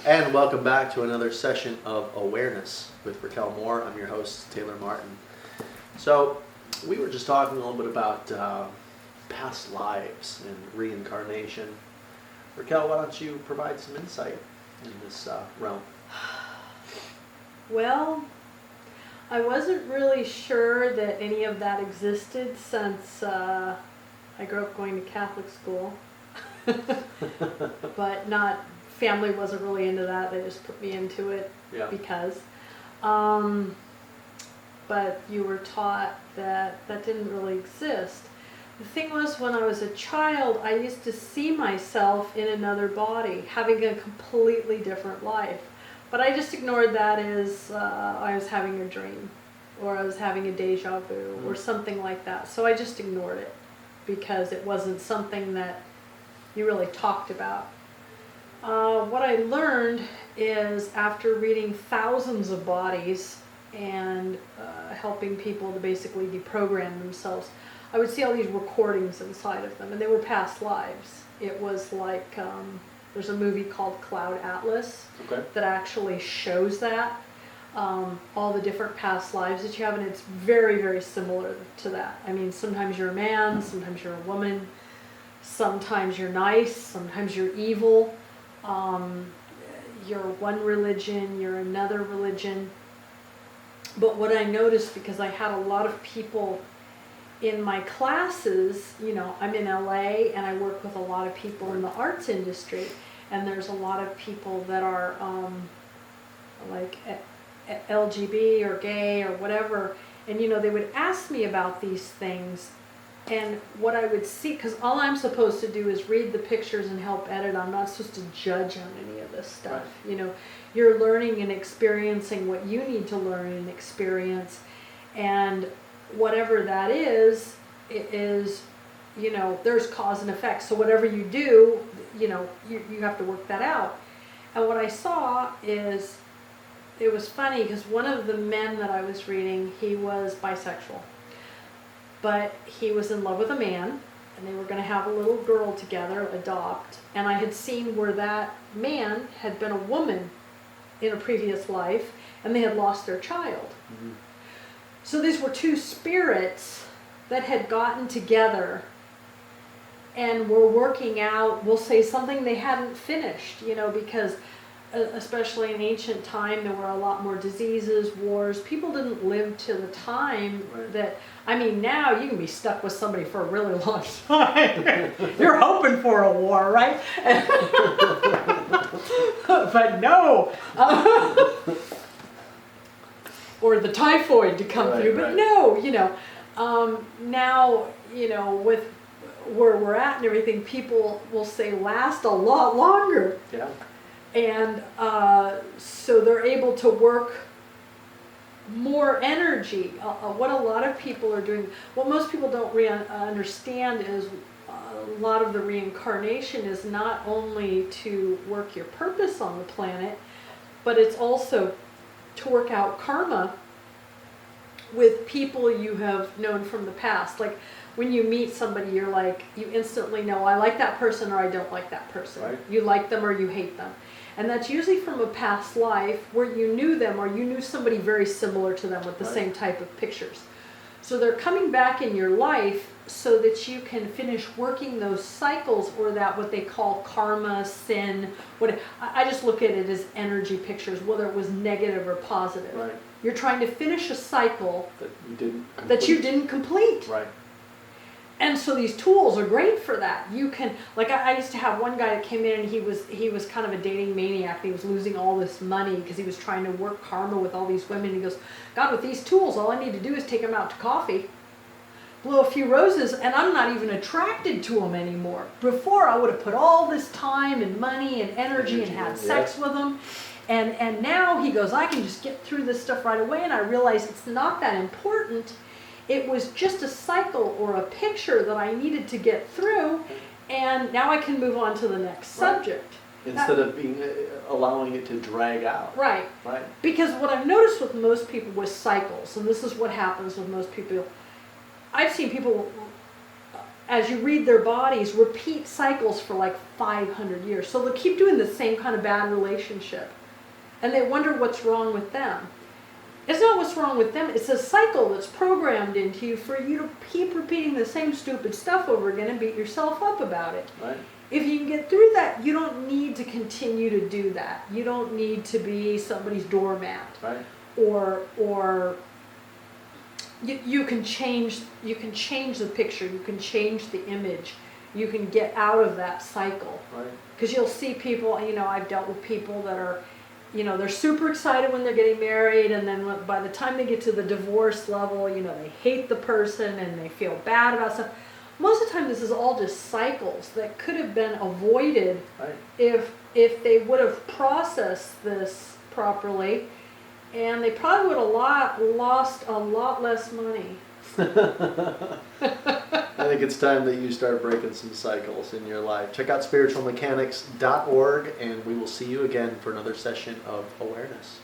And welcome back to another session of Awareness with Raquel Moore. I'm your host, Taylor Martin. So, we were just talking a little bit about past lives and reincarnation. Raquel, why don't you provide some insight in this realm? Well, I wasn't really sure that any of that existed since I grew up going to Catholic school. But family wasn't really into that. They just put me into it because. But you were taught that that didn't really exist. The thing was, when I was a child, I used to see myself in another body, having a completely different life. But I just ignored that as I was having a dream, or I was having a deja vu, or something like that. So I just ignored it, because it wasn't something that you really talked about. What I learned is, after reading thousands of bodies and helping people to basically deprogram themselves, I would see all these recordings inside of them, and they were past lives. It was like, there's a movie called Cloud Atlas that actually shows that, all the different past lives that you have, and it's very, very similar to that. I mean, sometimes you're a man, sometimes you're a woman, sometimes you're nice, sometimes you're evil. You're one religion, you're another religion. But what I noticed, because I had a lot of people in my classes, you know, I'm in LA and I work with a lot of people in the arts industry, and there's a lot of people that are like LGB or gay or whatever, and you know, they would ask me about these things. And what I would see, because all I'm supposed to do is read the pictures and help edit. I'm not supposed to judge on any of this stuff. Right. You know, you're learning and experiencing what you need to learn and experience. And whatever that is, it is, you know, there's cause and effect. So whatever you do, you know, you have to work that out. And what I saw is, it was funny, because one of the men that I was reading, he was bisexual. But he was in love with a man, and they were going to have a little girl together, adopt. And I had seen where that man had been a woman in a previous life, and they had lost their child. Mm-hmm. So these were two spirits that had gotten together and were working out, we'll say, something they hadn't finished, you know, because especially in ancient time, there were a lot more diseases, wars. People didn't live to the time that, I mean, now you can be stuck with somebody for a really long time. You're hoping for a war, right? But no. Or the typhoid to come through, but no, you know. Now, you know, with where we're at and everything, people will say last a lot longer. Yeah. And so they're able to work more energy. What a lot of people are doing, what most people don't understand is a lot of the reincarnation is not only to work your purpose on the planet, but it's also to work out karma with people you have known from the past. Like when you meet somebody, you're like, you instantly know, I like that person or I don't like that person. Right. You like them or you hate them. And that's usually from a past life where you knew them, or you knew somebody very similar to them with the same type of pictures. So they're coming back in your life so that you can finish working those cycles, or that what they call karma, sin. I just look at it as energy pictures, whether it was negative or positive. Right. You're trying to finish a cycle that you didn't complete. Right. And so these tools are great for that. You can, like I used to have one guy that came in, and he was kind of a dating maniac. He was losing all this money because he was trying to work karma with all these women. He goes, God, with these tools, all I need to do is take them out to coffee, blow a few roses, and I'm not even attracted to them anymore. Before, I would have put all this time and money and energy and had sex with them. And now he goes, I can just get through this stuff right away, and I realize it's not that important. It was just a cycle or a picture that I needed to get through, and now I can move on to the next subject. Instead of allowing it to drag out. Right. Right. Because what I've noticed with most people with cycles, and this is what happens with most people, I've seen people as you read their bodies, repeat cycles for like 500 years. So they'll keep doing the same kind of bad relationship. And they wonder what's wrong with them. It's not what's wrong with them, it's a cycle that's programmed into you for you to keep repeating the same stupid stuff over again and beat yourself up about it. Right. If you can get through that, you don't need to continue to do that. You don't need to be somebody's doormat. Right. Or you can change the picture, you can change the image, you can get out of that cycle. Right. Because you'll see people, I've dealt with people that are, they're super excited when they're getting married, and then by the time they get to the divorce level, they hate the person and they feel bad about stuff. Most of the time this is all just cycles that could have been avoided. Right. if they would have processed this properly, and they probably would have lost a lot less money. I think it's time that you start breaking some cycles in your life. Check out spiritualmechanics.org, and we will see you again for another session of awareness.